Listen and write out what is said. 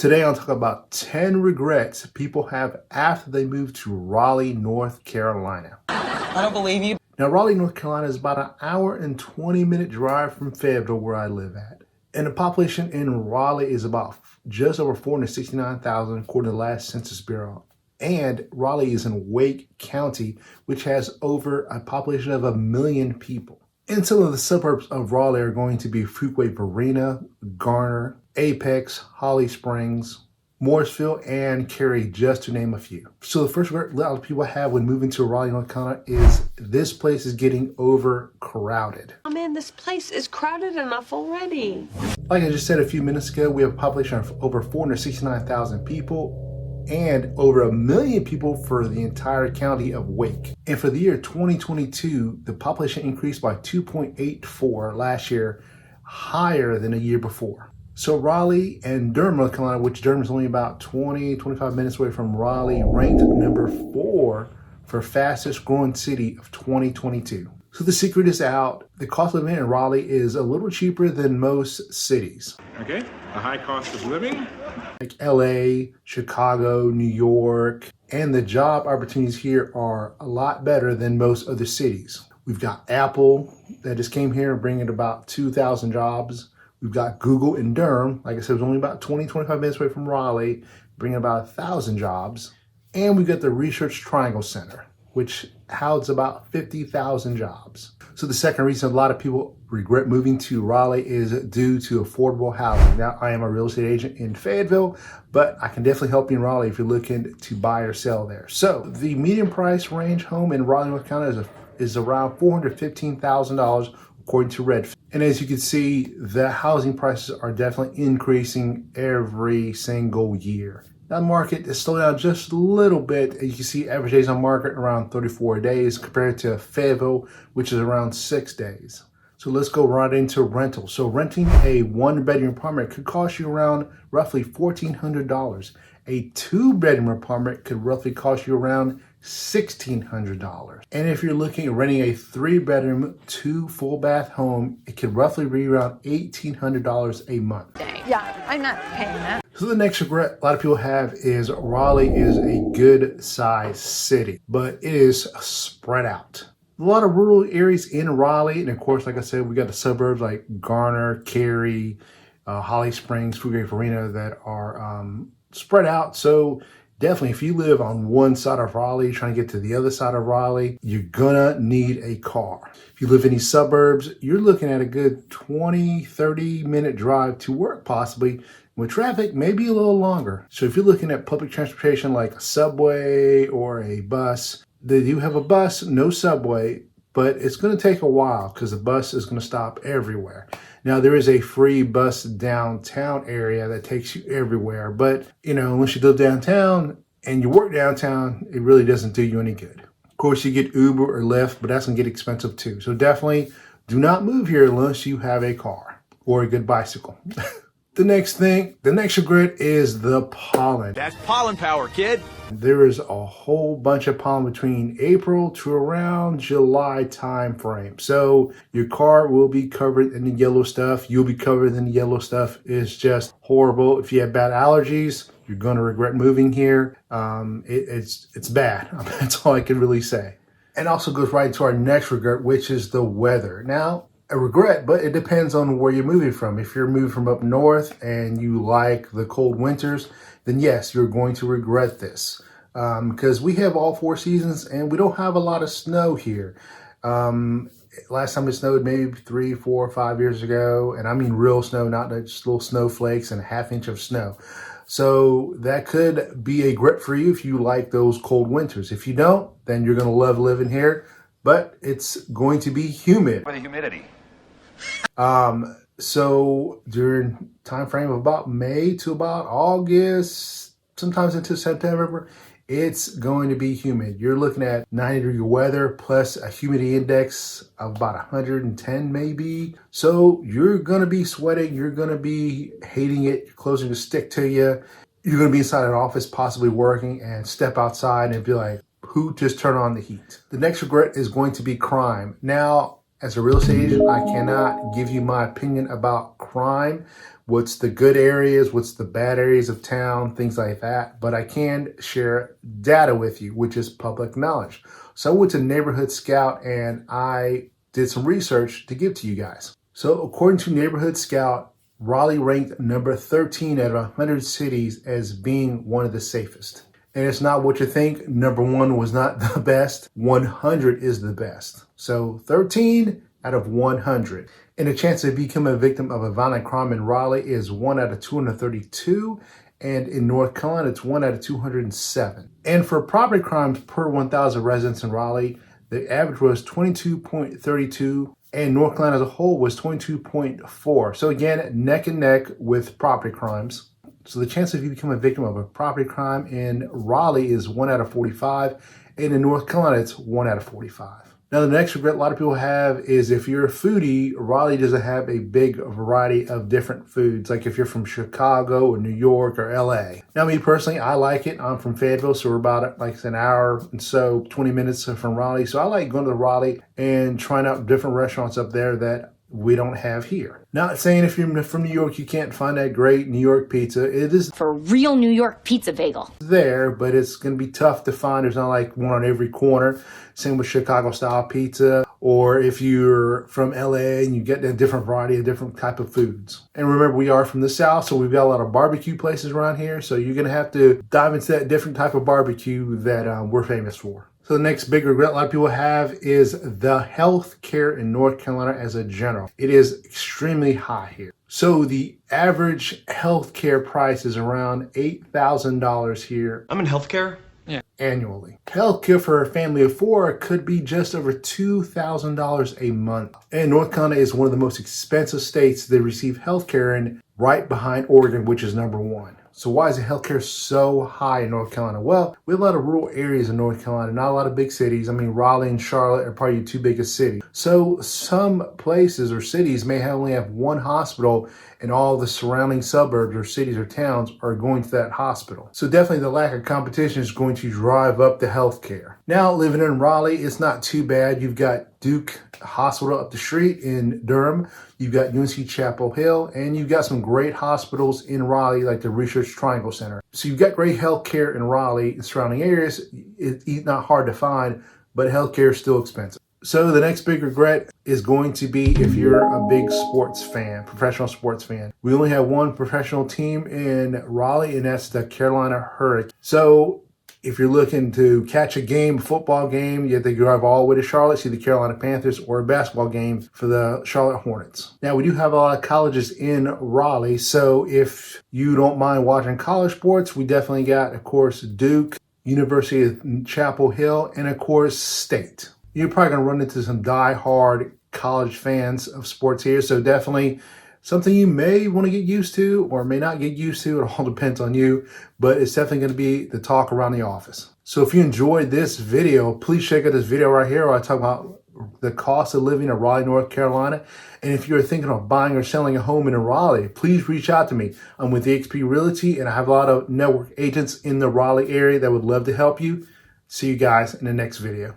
Today I'll talk about 10 regrets people have after they move to Raleigh, North Carolina. I don't believe you. Now, Raleigh, North Carolina is about an hour and 20-minute drive from Fayetteville, where I live at. And the population in Raleigh is about just over 469,000 according to the last Census Bureau. And Raleigh is in Wake County, which has over a population of 1 million people. And some of the suburbs of Raleigh are going to be Fuquay Varina, Garner, Apex, Holly Springs, Morrisville, and Cary, just to name a few. So the first regret a lot of people have when moving to Raleigh, North Carolina is this place is getting overcrowded. Oh man, this place is crowded enough already. Like I just said a few minutes ago, we have a population of over 469,000 people and over 1 million people for the entire county of Wake. And for the year 2022, the population increased by 2.84 last year, higher than the year before. So Raleigh and Durham, North Carolina, which Durham is only about 25 minutes away from Raleigh, ranked number 4 for fastest growing city of 2022. So the secret is out. The cost of living in Raleigh is a little cheaper than most cities. Okay, a high cost of living. Like LA, Chicago, New York, and the job opportunities here are a lot better than most other cities. We've got Apple that just came here bringing about 2,000 jobs. We've got Google in Durham. Like I said, it was only about 25 minutes away from Raleigh, bringing about 1,000 jobs. And we've got the Research Triangle Center, which houses about 50,000 jobs. So the second reason a lot of people regret moving to Raleigh is due to affordable housing. Now, I am a real estate agent in Fayetteville, but I can definitely help you in Raleigh if you're looking to buy or sell there. So the median price range home in Raleigh, North Carolina is around $415,000 according to Redfin. And as you can see, the housing prices are definitely increasing every single year. That market has slowed down just a little bit. As you can see, average days on market around 34 days compared to Fayetteville, which is around 6 days. So let's go right into rental. So renting a 1-bedroom apartment could cost you around roughly $1,400. A 2-bedroom apartment could roughly cost you around $1,600. And if you're looking at renting a 3-bedroom, 2 full bath home, it could roughly be around $1,800 a month. Yeah, I'm not paying that. So the next regret a lot of people have is Raleigh is a good sized city, but it is spread out. A lot of rural areas in Raleigh, and of course, like I said, we got the suburbs like Garner, Cary, Holly Springs, Fuquay Varina that are spread out. So definitely, if you live on one side of Raleigh, trying to get to the other side of Raleigh, you're gonna need a car. If you live in these suburbs, you're looking at a good 20-30-minute drive to work possibly. With traffic, maybe a little longer. So if you're looking at public transportation like a subway or a bus, they do have a bus, no subway, but it's going to take a while because the bus is going to stop everywhere. Now, there is a free bus downtown area that takes you everywhere, but unless you live downtown and you work downtown, it really doesn't do you any good. Of course, you get Uber or Lyft, but that's going to get expensive too. So definitely do not move here unless you have a car or a good bicycle. The next regret is the pollen. That's pollen power, kid. There is a whole bunch of pollen between April to around July time frame. So your car will be covered in the yellow stuff. You'll be covered in the yellow stuff. It's just horrible. If you have bad allergies, you're going to regret moving here. It's bad. That's all I can really say. And also goes right into our next regret, which is the weather. Now, a regret, but it depends on where you're moving from. If you're moving from up north and you like the cold winters, then yes, you're going to regret this because we have all 4 seasons and we don't have a lot of snow here. Last time it snowed maybe 3, 4, 5 years ago, and I mean real snow, not just little snowflakes and a ½ inch of snow. So that could be a regret for you if you like those cold winters. If you don't, then you're going to love living here, but it's going to be humid. For the humidity. So during time frame of about May to about August, sometimes into September, it's going to be humid. You're looking at 90-degree weather plus a humidity index of about 110 maybe. So you're going to be sweating. You're going to be hating it. Your clothes are going to stick to you. You're going to be inside an office possibly working and step outside and be like, who just turned on the heat? The next regret is going to be crime. Now, As a real estate agent, I cannot give you my opinion about crime, what's the good areas, what's the bad areas of town, things like that. But I can share data with you, which is public knowledge. So I went to Neighborhood Scout and I did some research to give to you guys. So according to Neighborhood Scout, Raleigh ranked number 13 out of 100 cities as being one of the safest. And it's not what you think. Number 1 was not the best. 100 is the best. So 13 out of 100. And the chance of becoming a victim of a violent crime in Raleigh is 1 out of 232. And in North Carolina, it's 1 out of 207. And for property crimes per 1,000 residents in Raleigh, the average was 22.32. And North Carolina as a whole was 22.4. So again, neck and neck with property crimes. So the chance of you becoming a victim of a property crime in Raleigh is 1 out of 45. And in North Carolina, it's 1 out of 45. Now, the next regret a lot of people have is if you're a foodie, Raleigh doesn't have a big variety of different foods. Like if you're from Chicago or New York or LA. Now, me personally, I like it. I'm from Fayetteville, so we're about like an hour and so 20 minutes from Raleigh. So I like going to Raleigh and trying out different restaurants up there that we don't have here. Not saying if you're from New York, you can't find that great New York pizza. It is For real New York pizza bagel. there, but it's going to be tough to find. There's not like one on every corner. Same with Chicago style pizza. Or if you're from LA and you get a different variety of different type of foods. And remember, we are from the South, so we've got a lot of barbecue places around here. So you're going to have to dive into that different type of barbecue that we're famous for. So the next big regret a lot of people have is the health care in North Carolina as a general. It is extremely high here. So the average health care price is around $8,000 here. I'm in healthcare. Annually. Healthcare for a family of 4 could be just over $2,000 a month. And North Carolina is one of the most expensive states that receive healthcare in, right behind Oregon, which is number 1. So why is the healthcare so high in North Carolina? Well, we have a lot of rural areas in North Carolina, not a lot of big cities. I mean, Raleigh and Charlotte are probably the 2 biggest cities. So some places or cities may only have 1 hospital, and all the surrounding suburbs or cities or towns are going to that hospital. So definitely the lack of competition is going to drive up the healthcare. Now, living in Raleigh, it's not too bad. You've got Duke Hospital up the street in Durham. You've got UNC Chapel Hill, and you've got some great hospitals in Raleigh, like the Research Triangle Center. So you've got great healthcare in Raleigh and surrounding areas. It's not hard to find, but healthcare is still expensive. So the next big regret is going to be if you're a big sports fan, professional sports fan. We only have 1 professional team in Raleigh, and that's the Carolina Hurricanes. So if you're looking to catch a game, football game, you have to drive all the way to Charlotte, see the Carolina Panthers, or a basketball game for the Charlotte Hornets. Now, we do have a lot of colleges in Raleigh, so if you don't mind watching college sports, we definitely got, of course, Duke, University of Chapel Hill, and, of course, State. You're probably going to run into some die-hard college fans of sports here, so definitely something you may want to get used to or may not get used to. It all depends on you, but it's definitely going to be the talk around the office. So if you enjoyed this video, please check out this video right here where I talk about the cost of living in Raleigh, North Carolina. And if you're thinking of buying or selling a home in Raleigh, please reach out to me. I'm with eXp Realty, and I have a lot of network agents in the Raleigh area that would love to help you. See you guys in the next video.